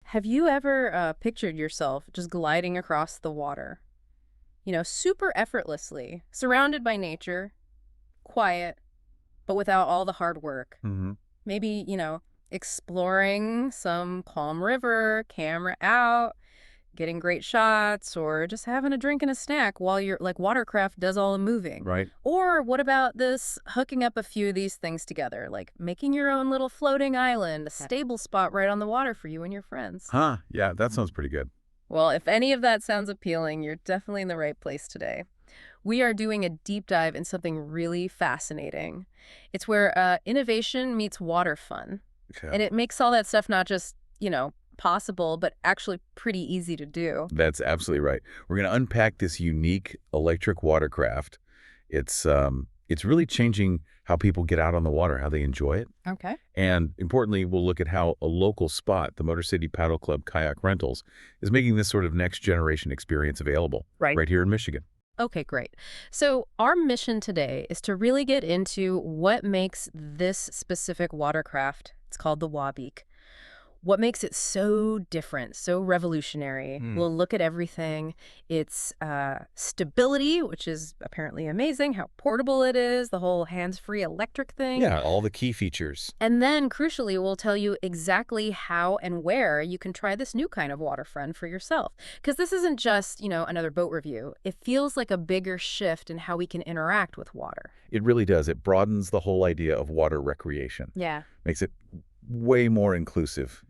Have you ever pictured yourself just gliding across the water? Super effortlessly, surrounded by nature, quiet, but without all the hard work. Hmm. Maybe, exploring some calm river, camera out, getting great shots, or just having a drink and a snack while you're like Watercraft does all the moving. Right. Or what about this hooking up a few of these things together, like making your own little floating island, a stable spot right on the water for you and your friends? Huh. Yeah, that sounds pretty good. Well, if any of that sounds appealing, you're definitely in the right place today. We are doing a deep dive in something really fascinating. It's where innovation meets water fun. Okay. And it makes all that stuff not just, possible, but actually pretty easy to do. That's absolutely right. We're going to unpack this unique electric watercraft. It's really changing how people get out on the water, how they enjoy it. Okay. And importantly, we'll look at how a local spot, the Motor City Paddle Club Kayak Rentals, is making this sort of next generation experience available Right. right here in Michigan. Okay, great. So, our mission today is to really get into what makes this specific watercraft, it's called the Wabeek, what makes it so different, so revolutionary. Hmm. We'll look at everything. Its stability, which is apparently amazing, how portable it is, the whole hands-free electric thing. Yeah, all the key features. And then, crucially, we'll tell you exactly how and where you can try this new kind of waterfront for yourself. Because this isn't just, another boat review. It feels like a bigger shift in how we can interact with water. It really does. It broadens the whole idea of water recreation. Yeah. Makes it way more inclusive,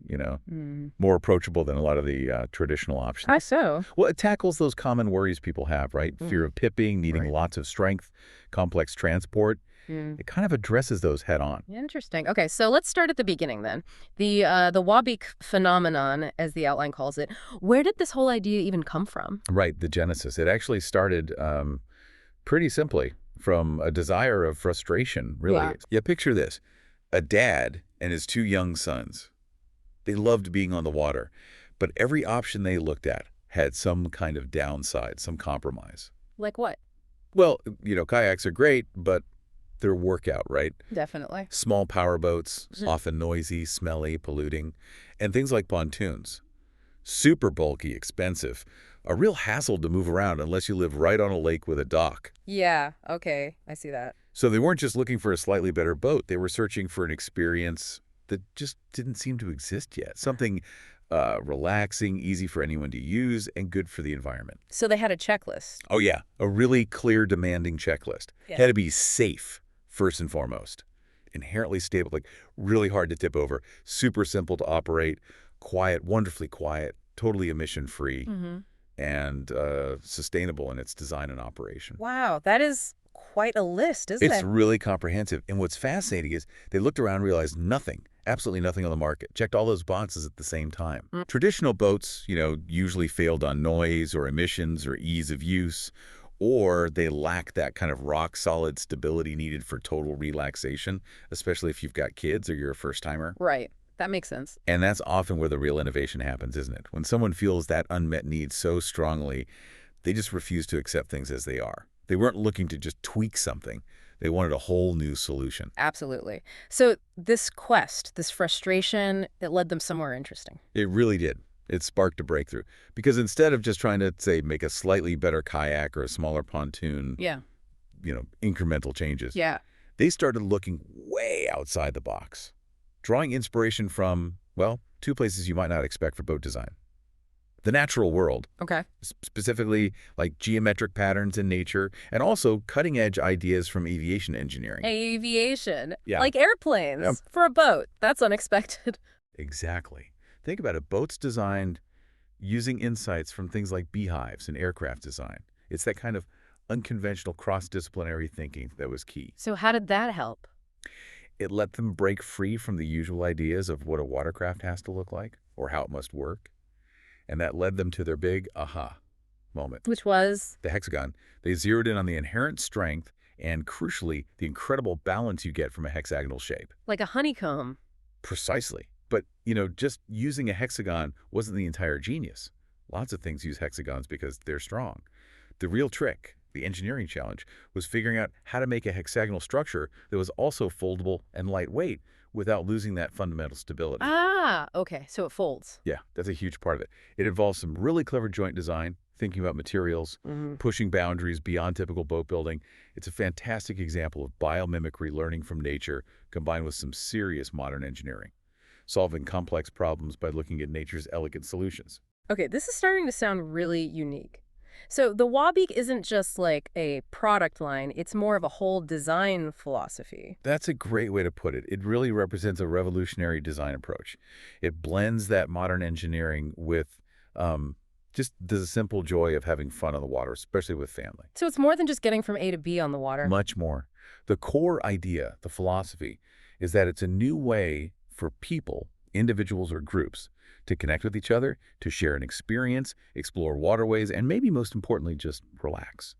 more approachable than a lot of the traditional options. How so? Well, it tackles those common worries people have, right? Mm. Fear of pipping, needing Right. lots of strength, complex transport. Mm. It kind of addresses those head on. Interesting. Okay, so let's start at the beginning then. The Wabeek phenomenon, as the outline calls it. Where did this whole idea even come from? Right, the genesis. It actually started pretty simply from a desire of frustration, really. Yeah. Yeah, picture this. A dad and his two young sons. They loved being on the water, but every option they looked at had some kind of downside, some compromise. Like what? Well, kayaks are great, but they're workout, right? Definitely. Small power boats, Mhm. often noisy, smelly, polluting, and things like pontoons. Super bulky, expensive, a real hassle to move around unless you live right on a lake with a dock. Yeah, okay, I see that. So they weren't just looking for a slightly better boat. They were searching for an experience that just didn't seem to exist yet. Something relaxing, easy for anyone to use, and good for the environment. So they had a checklist. Oh, yeah. A really clear, demanding checklist. Yeah. Had to be safe, first and foremost. Inherently stable, like really hard to tip over. Super simple to operate. Quiet, wonderfully quiet. Totally emission-free. Mm-hmm. And sustainable in its design and operation. Wow, that is quite a list, isn't It's it? really comprehensive. And what's fascinating is they looked around and realized nothing, absolutely nothing on the market. Checked all those boxes at the same time. Mm. Traditional boats, usually failed on noise or emissions or ease of use, or they lack that kind of rock-solid stability needed for total relaxation, especially if you've got kids or you're a first-timer. Right. That makes sense. And that's often where the real innovation happens, isn't it? When someone feels that unmet need so strongly, they just refuse to accept things as they are. They weren't looking to just tweak something. They wanted a whole new solution. Absolutely. So this quest, this frustration, it led them somewhere interesting. It really did. It sparked a breakthrough. Because instead of just trying to, say, make a slightly better kayak or a smaller pontoon, Yeah. Incremental changes, Yeah. they started looking way outside the box, drawing inspiration from, well, two places you might not expect for boat design. The natural world, Okay. specifically like geometric patterns in nature, and also cutting-edge ideas from aviation engineering. Aviation. Yeah. Like airplanes Yep. for a boat. That's unexpected. Exactly. Think about it. Boats designed using insights from things like beehives and aircraft design. It's that kind of unconventional cross-disciplinary thinking that was key. So how did that help? It let them break free from the usual ideas of what a watercraft has to look like or how it must work. And that led them to their big aha moment. Which was? The hexagon. They zeroed in on the inherent strength and, crucially, the incredible balance you get from a hexagonal shape. Like a honeycomb. Precisely. But, just using a hexagon wasn't the entire genius. Lots of things use hexagons because they're strong. The real trick, the engineering challenge, was figuring out how to make a hexagonal structure that was also foldable and lightweight without losing that fundamental stability. Ah, okay, so it folds. Yeah, that's a huge part of it. It involves some really clever joint design, thinking about materials, Hmm. pushing boundaries beyond typical boat building. It's a fantastic example of biomimicry learning from nature combined with some serious modern engineering, solving complex problems by looking at nature's elegant solutions. Okay, this is starting to sound really unique. So the Wabeek isn't just like a product line, it's more of a whole design philosophy. That's a great way to put it. It really represents a revolutionary design approach. It blends that modern engineering with just the simple joy of having fun on the water, especially with family. So it's more than just getting from A to B on the water. Much more. The core idea, the philosophy, is that it's a new way for people, individuals or groups, to connect with each other, to share an experience, explore waterways, and maybe most importantly, just relax.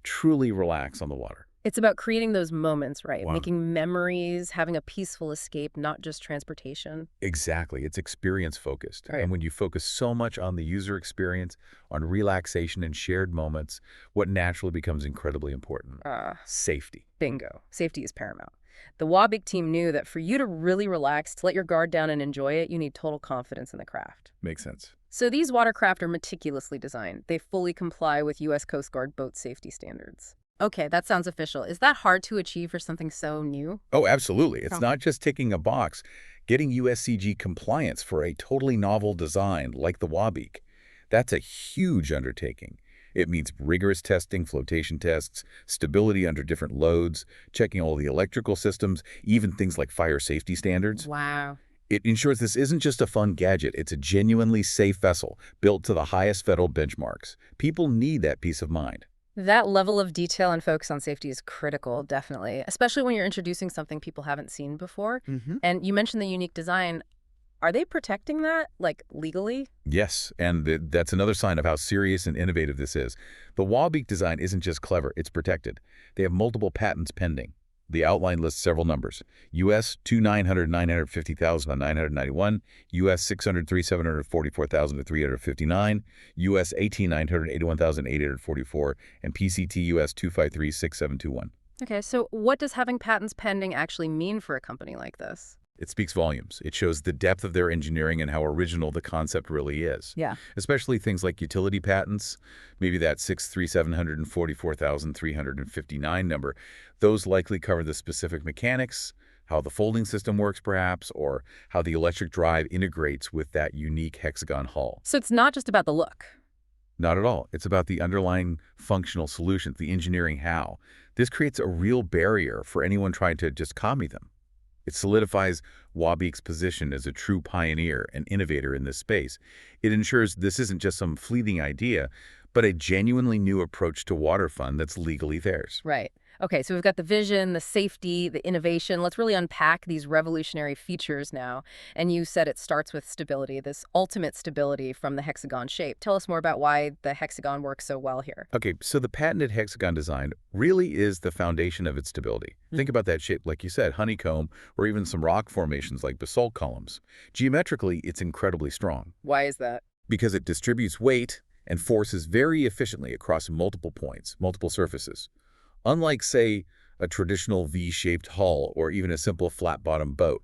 Truly relax on the water. It's about creating those moments, right? Wow. Making memories, having a peaceful escape, not just transportation. Exactly. It's experience focused. Right. And when you focus so much on the user experience, on relaxation and shared moments, what naturally becomes incredibly important? Safety. Bingo. Safety is paramount. The Wabeek team knew that for you to really relax, to let your guard down and enjoy it, you need total confidence in the craft. Makes sense. So these watercraft are meticulously designed. They fully comply with U.S. Coast Guard boat safety standards. Okay, that sounds official. Is that hard to achieve for something so new? Oh, absolutely. It's Oh. not just ticking a box. Getting USCG compliance for a totally novel design like the Wabeek, that's a huge undertaking. It means rigorous testing, flotation tests, stability under different loads, checking all the electrical systems, even things like fire safety standards. Wow. It ensures this isn't just a fun gadget, it's a genuinely safe vessel built to the highest federal benchmarks. People need that peace of mind. That level of detail and focus on safety is critical, definitely, especially when you're introducing something people haven't seen before. Hmm. And you mentioned the unique design. Are they protecting that, like, legally? Yes, and that's another sign of how serious and innovative this is. The Wabeek design isn't just clever, it's protected. They have multiple patents pending. The outline lists several numbers. U.S. 2,950,991, U.S. 603,744,359, U.S. 18,981,844, and PCT U.S. 253,6721. Okay, so what does having patents pending actually mean for a company like this? It speaks volumes. It shows the depth of their engineering and how original the concept really is. Yeah. Especially things like utility patents, maybe that 63744,359 number. Those likely cover the specific mechanics, how the folding system works perhaps, or how the electric drive integrates with that unique hexagon hull. So it's not just about the look. Not at all. It's about the underlying functional solutions, the engineering how. This creates a real barrier for anyone trying to just copy them. It solidifies Wabeek's position as a true pioneer and innovator in this space. It ensures this isn't just some fleeting idea, but a genuinely new approach to water fun that's legally theirs. Right. Okay, so we've got the vision, the safety, the innovation. Let's really unpack these revolutionary features now. And you said it starts with stability, this ultimate stability from the hexagon shape. Tell us more about why the hexagon works so well here. Okay, so the patented hexagon design really is the foundation of its stability. Think about that shape, like you said, honeycomb, or even some rock formations like basalt columns. Geometrically, it's incredibly strong Why is that? because it distributes weight and forces very efficiently across multiple points, multiple surfaces. Unlike, say, a traditional V-shaped hull or even a simple flat-bottom boat,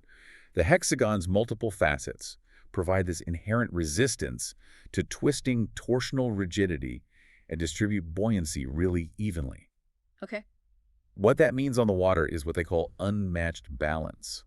the hexagon's multiple facets provide this inherent resistance to twisting torsional rigidity and distribute buoyancy really evenly. Okay. What that means on the water is what they call unmatched balance.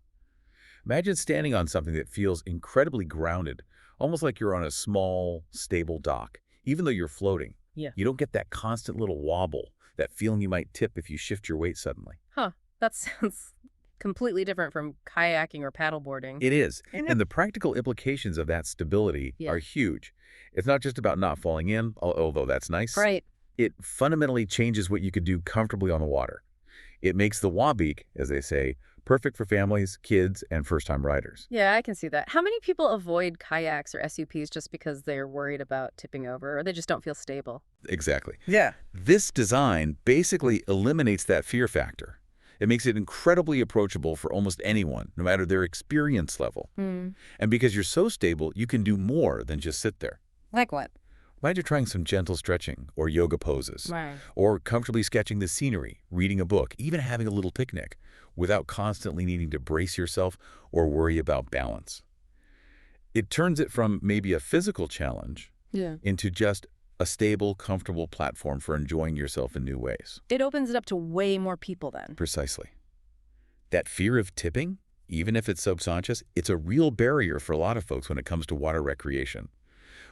Imagine standing on something that feels incredibly grounded, almost like you're on a small, stable dock, even though you're floating. Yeah. You don't get that constant little wobble, that feeling you might tip if you shift your weight suddenly. Huh. That sounds completely different from kayaking or paddleboarding. It is. And the practical implications of that stability Yeah. are huge. It's not just about not falling in, although that's nice. Right. It fundamentally changes what you could do comfortably on the water. It makes the Wabeek, as they say, perfect for families, kids, and first-time riders. Yeah, I can see that. How many people avoid kayaks or SUPs just because they're worried about tipping over or they just don't feel stable? Exactly. Yeah. This design basically eliminates that fear factor. It makes it incredibly approachable for almost anyone, no matter their experience level. Hmm. And because you're so stable, you can do more than just sit there. Like what? Imagine trying some gentle stretching or yoga poses, Right. or comfortably sketching the scenery, reading a book, even having a little picnic, without constantly needing to brace yourself or worry about balance. It turns it from maybe a physical challenge Yeah. into just a stable, comfortable platform for enjoying yourself in new ways. It opens it up to way more people then. Precisely. That fear of tipping, even if it's subconscious, it's a real barrier for a lot of folks when it comes to water recreation.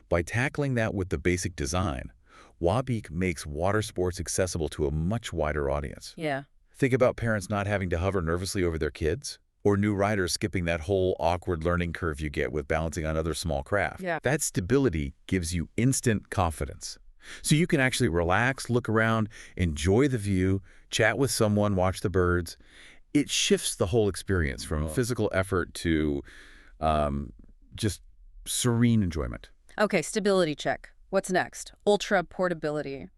By tackling that with the basic design, Wabeek makes water sports accessible to a much wider audience. Yeah. Think about parents not having to hover nervously over their kids, or new riders skipping that whole awkward learning curve you get with balancing on other small craft. Yeah. That stability gives you instant confidence. So you can actually relax, look around, enjoy the view, chat with someone, watch the birds. It shifts the whole experience from physical effort to just serene enjoyment. Okay, stability check. What's next? Ultra portability.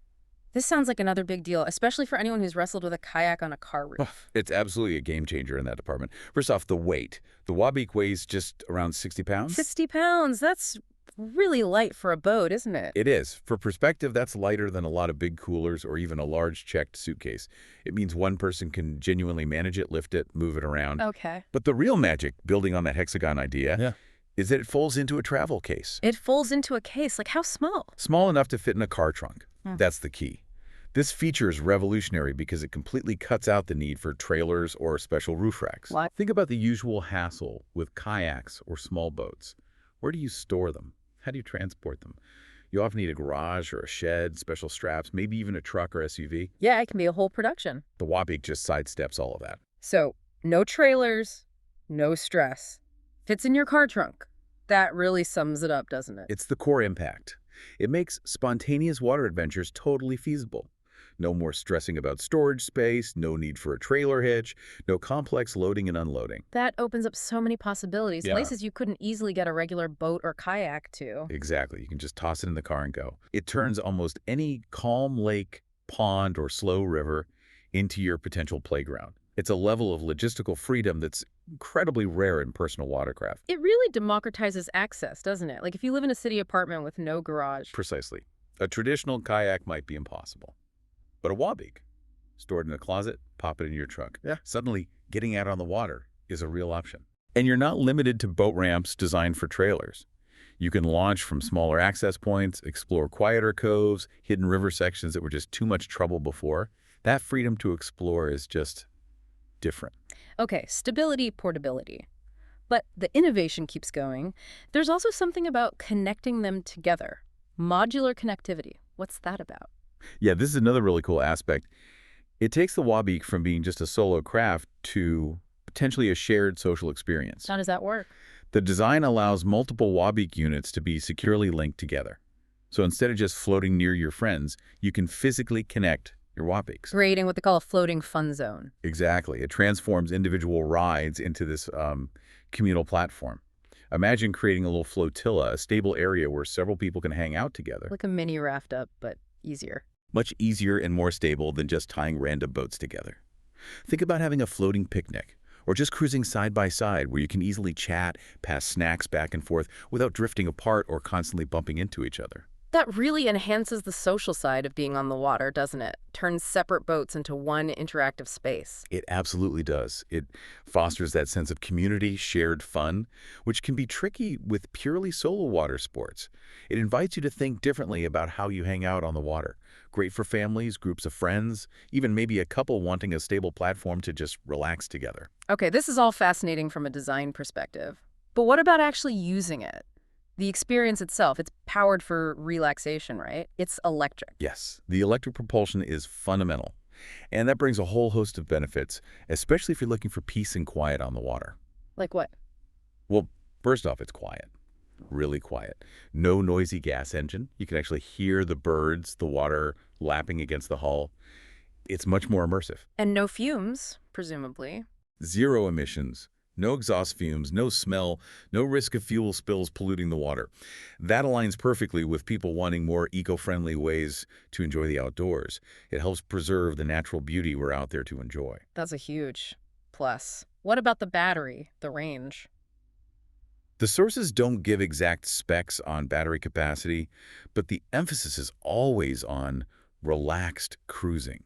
This sounds like another big deal, especially for anyone who's wrestled with a kayak on a car Oh, roof. it's absolutely a game changer in that department. First off, the weight. The Wabeek weighs just around 60 pounds. 60 pounds. That's really light for a boat, isn't it? It is. For perspective, that's lighter than a lot of big coolers or even a large checked suitcase. It means one person can genuinely manage it, lift it, move it around. Okay. But the real magic, building on that hexagon idea, is that it folds into a travel case. It folds into a case. Like how small? Small enough to fit in a car trunk. Hmm. That's the key. This feature is revolutionary because it completely cuts out the need for trailers or special roof racks. What? Think about the usual hassle with kayaks or small boats. Where do you store them? How do you transport them? You often need a garage or a shed, special straps, maybe even a truck or SUV. Yeah, it can be a whole production. The Wabeek just sidesteps all of that. So, no trailers, no stress. Fits in your car trunk. That really sums it up, doesn't it? It's the core impact. It makes spontaneous water adventures totally feasible. No more stressing about storage space, no need for a trailer hitch, no complex loading and unloading. That opens up so many possibilities, Yeah. places you couldn't easily get a regular boat or kayak to. Exactly. You can just toss it in the car and go. It turns almost any calm lake, pond, or slow river into your potential playground. It's a level of logistical freedom that's incredibly rare in personal watercraft. It really democratizes access, doesn't it? Like if you live in a city apartment with no garage. Precisely. A traditional kayak might be impossible. But a Wabeek, stored in a closet, pop it in your trunk. Yeah. Suddenly, getting out on the water is a real option. And you're not limited to boat ramps designed for trailers. You can launch from smaller access points, explore quieter coves, hidden river sections that were just too much trouble before. That freedom to explore is just different. Okay, stability, portability. But the innovation keeps going. There's also something about connecting them together. Modular connectivity. What's that about? Yeah, this is another really cool aspect. It takes the Wabeek from being just a solo craft to potentially a shared social experience. How does that work? The design allows multiple Wabeek units to be securely linked together. So instead of just floating near your friends, you can physically connect your Wabeeks. Creating what they call a floating fun zone. Exactly. It transforms individual rides into this communal platform. Imagine creating a little flotilla, a stable area where several people can hang out together. Like a mini raft up, but easier. Much easier and more stable than just tying random boats together. Think about having a floating picnic, or just cruising side by side where you can easily chat, pass snacks back and forth without drifting apart or constantly bumping into each other. That really enhances the social side of being on the water, doesn't it? Turns separate boats into one interactive space. It absolutely does. It fosters that sense of community, shared fun, which can be tricky with purely solo water sports. It invites you to think differently about how you hang out on the water. Great for families, groups of friends, even maybe a couple wanting a stable platform to just relax together. Okay, this is all fascinating from a design perspective. But what about actually using it? The experience itself, it's powered for relaxation, right? It's electric. Yes, the electric propulsion is fundamental. And that brings a whole host of benefits, especially if you're looking for peace and quiet on the water. Like what? Well, first off, it's quiet. Really quiet. No noisy gas engine. You can actually hear the birds, the water lapping against the hull. It's much more immersive. And no fumes, presumably. Zero emissions. No exhaust fumes, no smell, no risk of fuel spills polluting the water. That aligns perfectly with people wanting more eco-friendly ways to enjoy the outdoors. It helps preserve the natural beauty we're out there to enjoy. That's a huge plus. What about the battery, the range? The sources don't give exact specs on battery capacity, but the emphasis is always on relaxed cruising.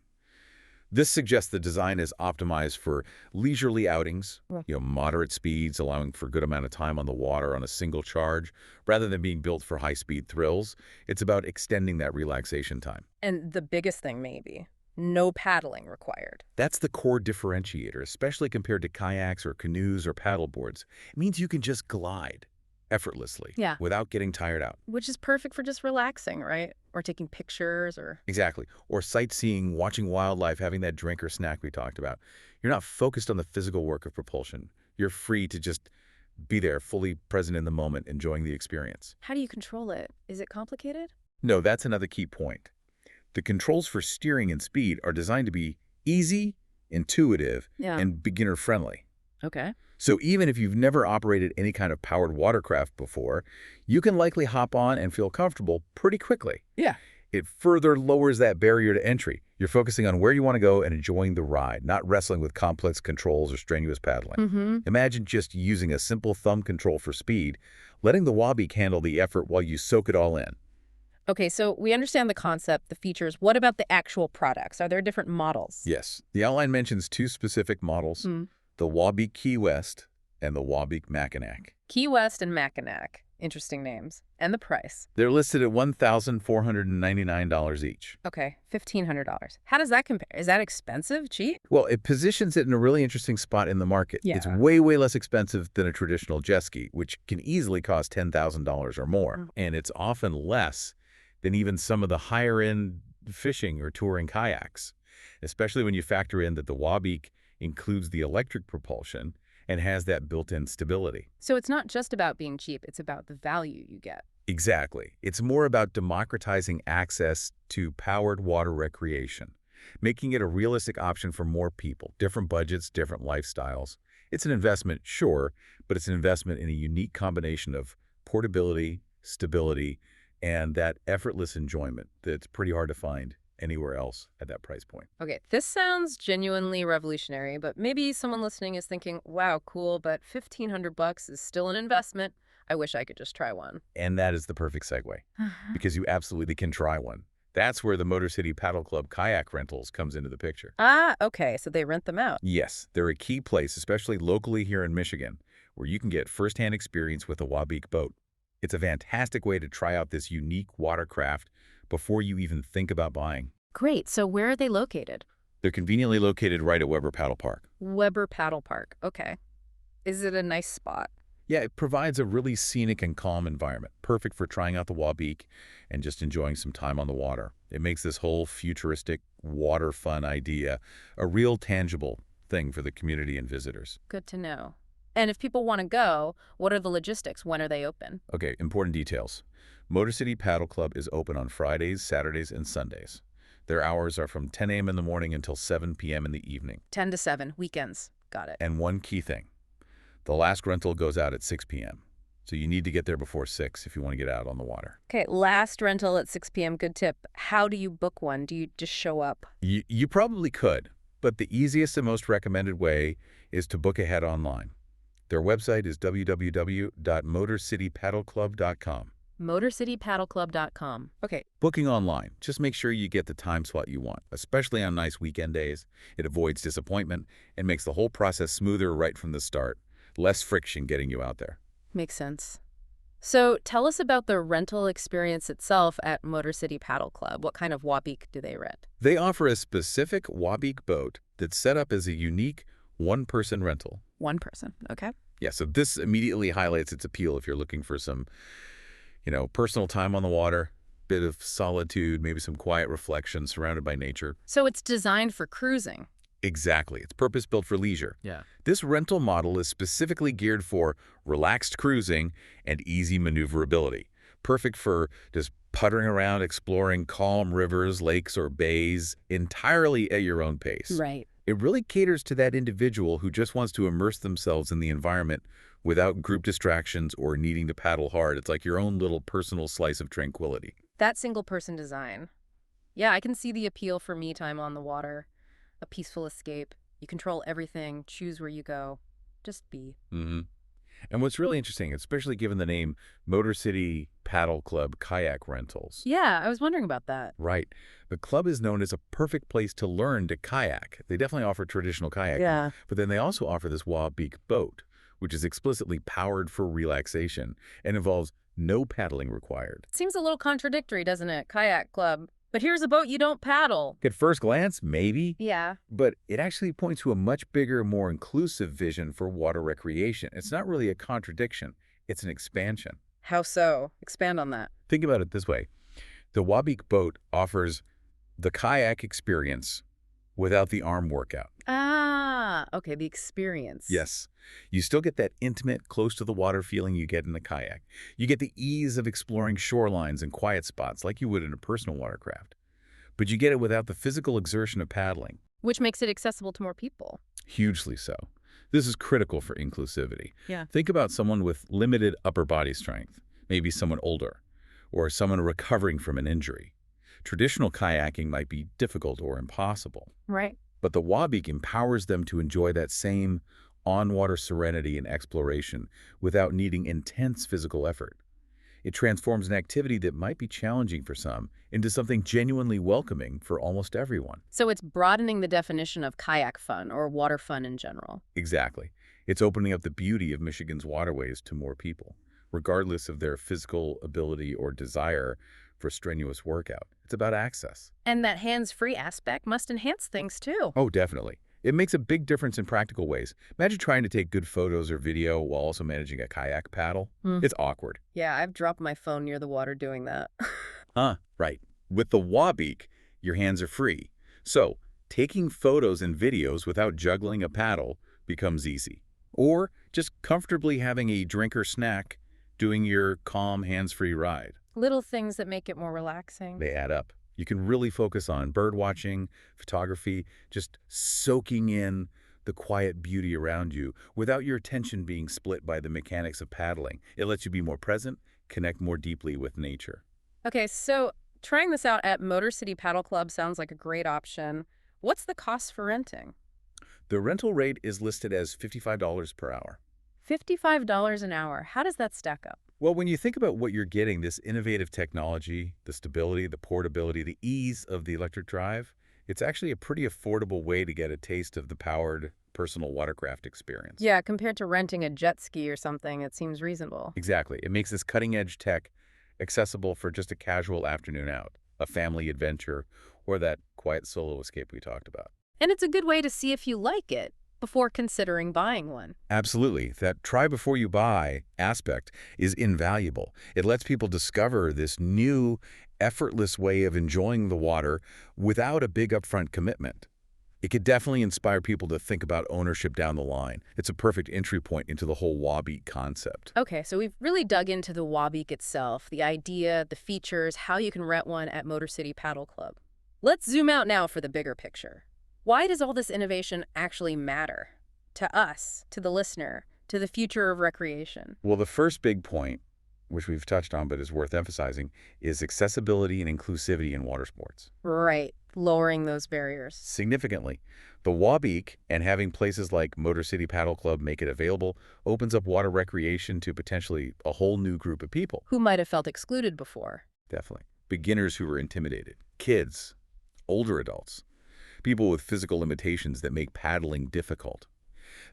This suggests the design is optimized for leisurely outings, Yeah. moderate speeds, allowing for a good amount of time on the water on a single charge. Rather than being built for high-speed thrills, it's about extending that relaxation time. And the biggest thing, maybe, no paddling required. That's the core differentiator, especially compared to kayaks or canoes or paddleboards. It means you can just glide effortlessly Yeah. without getting tired out. Which is perfect for just relaxing, right? Or taking pictures or... Exactly. Or sightseeing, watching wildlife, having that drink or snack we talked about. You're not focused on the physical work of propulsion. You're free to just be there, fully present in the moment, enjoying the experience. How do you control it? Is it complicated? No, that's another key point. The controls for steering and speed are designed to be easy, intuitive, Yeah. and beginner-friendly. Okay. So even if you've never operated any kind of powered watercraft before, you can likely hop on and feel comfortable pretty quickly. Yeah. It further lowers that barrier to entry. You're focusing on where you want to go and enjoying the ride, not wrestling with complex controls or strenuous paddling. Mm-hmm. Imagine just using a simple thumb control for speed, letting the Wabeek handle the effort while you soak it all in. Okay, so we understand the concept, the features. What about the actual products? Are there different models? Yes, the outline mentions two specific models, Hmm. the Wabeek Key West and the Wabeek Mackinac. Key West and Mackinac. Interesting names. And the price. They're listed at $1,499 each. Okay, $1,500. How does that compare? Is that expensive? Cheap? Well, it positions it in a really interesting spot in the market. Yeah. It's way, way less expensive than a traditional jet ski, which can easily cost $10,000 or more. Mm. And it's often less than even some of the higher-end fishing or touring kayaks, especially when you factor in that the Wabeek includes the electric propulsion and has that built-in stability. So it's not just about being cheap, it's about the value you get. Exactly. It's more about democratizing access to powered water recreation, making it a realistic option for more people, different budgets, different lifestyles. It's an investment, sure, but it's an investment in a unique combination of portability, stability, and that effortless enjoyment that's pretty hard to find anywhere else at that price point. Okay, this sounds genuinely revolutionary, but maybe someone listening is thinking, wow, cool, but $1,500 is still an investment. I wish I could just try one. And that is the perfect segue, because you absolutely can try one. That's where the Motor City Paddle Club kayak rentals comes into the picture. Ah, okay, so they rent them out. Yes, they're a key place, especially locally here in Michigan, where you can get firsthand experience with a Wabeek boat. It's a fantastic way to try out this unique watercraft before you even think about buying. Great, so where are they located? They're conveniently located right at Weber Paddle Park. Weber Paddle Park, okay. Is it a nice spot? Yeah, it provides a really scenic and calm environment, perfect for trying out the Wabeek and just enjoying some time on the water. It makes this whole futuristic water fun idea a real tangible thing for the community and visitors. Good to know. And if people want to go, what are the logistics? When are they open? Okay, important details. Motor City Paddle Club is open on Fridays, Saturdays, and Sundays. Their hours are from 10 a.m. in the morning until 7 p.m. in the evening. 10 to 7, weekends. Got it. And one key thing, the last rental goes out at 6 p.m. So you need to get there before 6 if you want to get out on the water. Okay, last rental at 6 p.m. Good tip. How do you book one? Do you just show up? You probably could, but the easiest and most recommended way is to book ahead online. Their website is www.motorcitypaddleclub.com. motorcitypaddleclub.com. Okay. Booking online. Just make sure you get the time slot you want, especially on nice weekend days. It avoids disappointment and makes the whole process smoother right from the start. Less friction getting you out there. Makes sense. So tell us about the rental experience itself at Motor City Paddle Club. What kind of Wabeek do they rent? They offer a specific Wabeek boat that's set up as a unique one-person rental. One person. Okay. Yeah, so this immediately highlights its appeal if you're looking for some, personal time on the water, bit of solitude, maybe some quiet reflection surrounded by nature. So it's designed for cruising. Exactly. It's purpose-built for leisure. Yeah. This rental model is specifically geared for relaxed cruising and easy maneuverability. Perfect for just puttering around, exploring calm rivers, lakes, or bays entirely at your own pace. Right. It really caters to that individual who just wants to immerse themselves in the environment without group distractions or needing to paddle hard. It's like your own little personal slice of tranquility. That single-person design. Yeah, I can see the appeal for me time on the water. A peaceful escape. You control everything, choose where you go. Just be. Mm-hmm. And what's really interesting, especially given the name Motor City Paddle Club Kayak Rentals. Yeah, I was wondering about that. Right. The club is known as a perfect place to learn to kayak. They definitely offer traditional kayaking, Yeah. but then they also offer this Wabeek Boat, which is explicitly powered for relaxation and involves no paddling required. Seems a little contradictory, doesn't it? Kayak club. But here's a boat you don't paddle. At first glance, maybe, Yeah. but it actually points to a much bigger, more inclusive vision for water recreation. It's not really a contradiction, it's an expansion. How so? Expand on that. Think about it this way. The Wabeek Boat offers the kayak experience without the arm workout. Ah, okay, the experience. Yes, you still get that intimate, close to the water feeling you get in a kayak. You get the ease of exploring shorelines and quiet spots like you would in a personal watercraft. But you get it without the physical exertion of paddling. Which makes it accessible to more people. Hugely so. This is critical for inclusivity. Yeah. Think about someone with limited upper body strength, maybe someone older, or someone recovering from an injury. Traditional kayaking might be difficult or impossible, Right. but the Wabeek empowers them to enjoy that same on-water serenity and exploration without needing intense physical effort. It transforms an activity that might be challenging for some into something genuinely welcoming for almost everyone. So it's broadening the definition of kayak fun or water fun in general. Exactly. It's opening up the beauty of Michigan's waterways to more people, regardless of their physical ability or desire for strenuous workout. It's about access. And that hands-free aspect must enhance things too. Oh, definitely. It makes a big difference in practical ways. Imagine trying to take good photos or video while also managing a kayak paddle. Hmm. It's awkward. Yeah, I've dropped my phone near the water doing that. Huh, right. With the Wabeek, your hands are free. So, taking photos and videos without juggling a paddle becomes easy. Or just comfortably having a drink or snack doing your calm, hands-free ride. Little things that make it more relaxing. They add up. You can really focus on bird watching, photography, just soaking in the quiet beauty around you without your attention being split by the mechanics of paddling. It lets you be more present, connect more deeply with nature. Okay, so trying this out at Motor City Paddle Club sounds like a great option. What's the cost for renting? The rental rate is listed as $55 per hour. $55 an hour. How does that stack up? Well, when you think about what you're getting, this innovative technology, the stability, the portability, the ease of the electric drive, it's actually a pretty affordable way to get a taste of the powered personal watercraft experience. Yeah, compared to renting a jet ski or something, it seems reasonable. Exactly. It makes this cutting-edge tech accessible for just a casual afternoon out, a family adventure, or that quiet solo escape we talked about. And it's a good way to see if you like it before considering buying one. Absolutely. That try before you buy aspect is invaluable. It lets people discover this new, effortless way of enjoying the water without a big upfront commitment. It could definitely inspire people to think about ownership down the line. It's a perfect entry point into the whole Wabeek concept. Okay, so we've really dug into the Wabeek itself, the idea, the features, how you can rent one at Motor City Paddle Club. Let's zoom out now for the bigger picture. Why does all this innovation actually matter? To us, to the listener, to the future of recreation? Well, the first big point, which we've touched on but is worth emphasizing, is accessibility and inclusivity in water sports. Right, lowering those barriers. Significantly, the Wabeek and having places like Motor City Paddle Club make it available opens up water recreation to potentially a whole new group of people. Who might have felt excluded before? Definitely. Beginners who were intimidated, kids, older adults, people with physical limitations that make paddling difficult.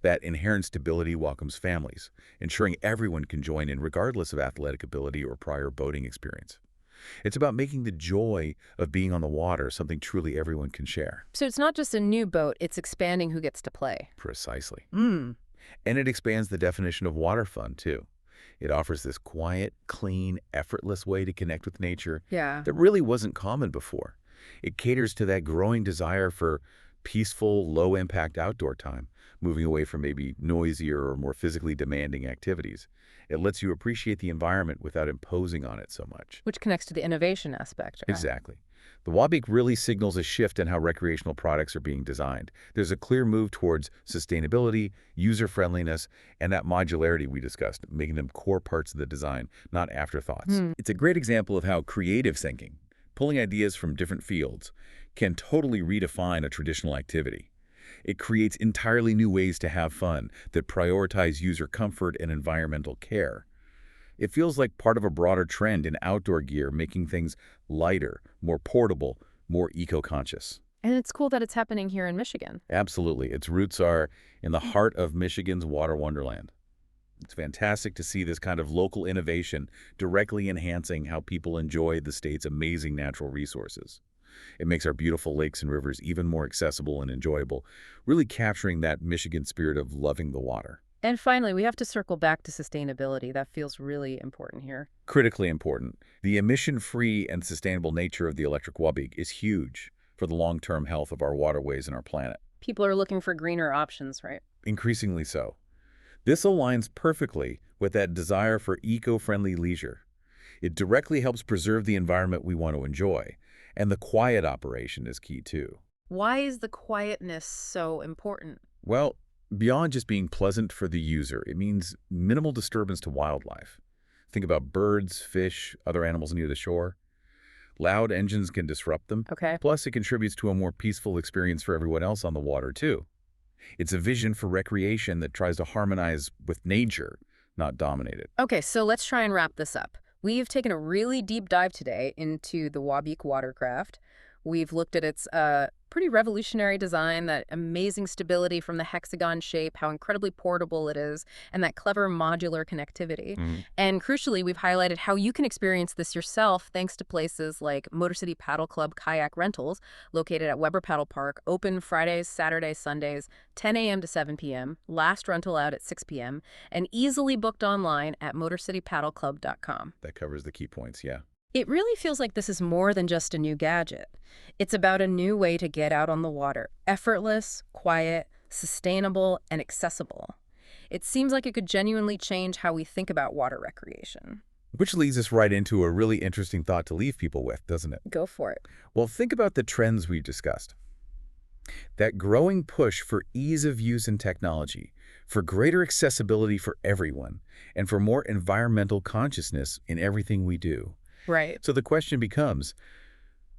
That inherent stability welcomes families, ensuring everyone can join in regardless of athletic ability or prior boating experience. It's about making the joy of being on the water something truly everyone can share. So it's not just a new boat, it's expanding who gets to play. Precisely. Mm. And it expands the definition of water fun, too. It offers this quiet, clean, effortless way to connect with nature Yeah. that really wasn't common before. It caters to that growing desire for peaceful, low-impact outdoor time, moving away from maybe noisier or more physically demanding activities. It lets you appreciate the environment without imposing on it so much. Which connects to the innovation aspect. Right? Exactly. The Wabeek really signals a shift in how recreational products are being designed. There's a clear move towards sustainability, user-friendliness, and that modularity we discussed, making them core parts of the design, not afterthoughts. It's a great example of how creative thinking, pulling ideas from different fields, can totally redefine a traditional activity. It creates entirely new ways to have fun that prioritize user comfort and environmental care. It feels like part of a broader trend in outdoor gear, making things lighter, more portable, more eco-conscious. And it's cool that it's happening here in Michigan. Absolutely. Its roots are in the heart of Michigan's water wonderland. It's fantastic to see this kind of local innovation directly enhancing how people enjoy the state's amazing natural resources. It makes our beautiful lakes and rivers even more accessible and enjoyable, really capturing that Michigan spirit of loving the water. And finally, we have to circle back to sustainability. That feels really important here. Critically important, the emission-free and sustainable nature of the electric Wabeek is huge for the long-term health of our waterways and our planet. People are looking for greener options, right? Increasingly so. This aligns perfectly with that desire for eco-friendly leisure. It directly helps preserve the environment we want to enjoy, and the quiet operation is key too. Why is the quietness so important? Well, beyond just being pleasant for the user, it means minimal disturbance to wildlife. Think about birds, fish, other animals near the shore. Loud engines can disrupt them. Okay. Plus, it contributes to a more peaceful experience for everyone else on the water, too. It's a vision for recreation that tries to harmonize with nature, not dominate it. Okay, so let's try and wrap this up. We've taken a really deep dive today into the Wabeek Watercraft. We've looked at its pretty revolutionary design, that amazing stability from the hexagon shape, how incredibly portable it is, and that clever modular connectivity. Mhm. And crucially, we've highlighted how you can experience this yourself thanks to places like Motor City Paddle Club Kayak Rentals, located at Weber Paddle Park, open Fridays, Saturdays, Sundays, 10 a.m. to 7 p.m., last rental out at 6 p.m., and easily booked online at motorcitypaddleclub.com. That covers the key points, yeah. It really feels like this is more than just a new gadget. It's about a new way to get out on the water. Effortless, quiet, sustainable, and accessible. It seems like it could genuinely change how we think about water recreation. Which leads us right into a really interesting thought to leave people with, doesn't it? Go for it. Well, think about the trends we discussed. That growing push for ease of use in technology, for greater accessibility for everyone, and for more environmental consciousness in everything we do. Right. So the question becomes,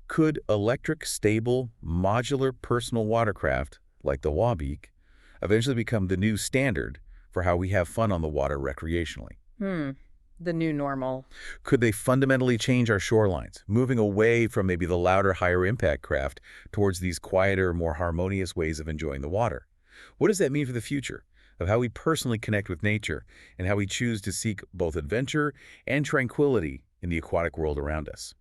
could electric, stable, modular personal watercraft, like the Wabeek, eventually become the new standard for how we have fun on the water recreationally? The new normal. Could they fundamentally change our shorelines, moving away from maybe the louder, higher-impact craft towards these quieter, more harmonious ways of enjoying the water? What does that mean for the future of how we personally connect with nature and how we choose to seek both adventure and tranquility in the aquatic world around us?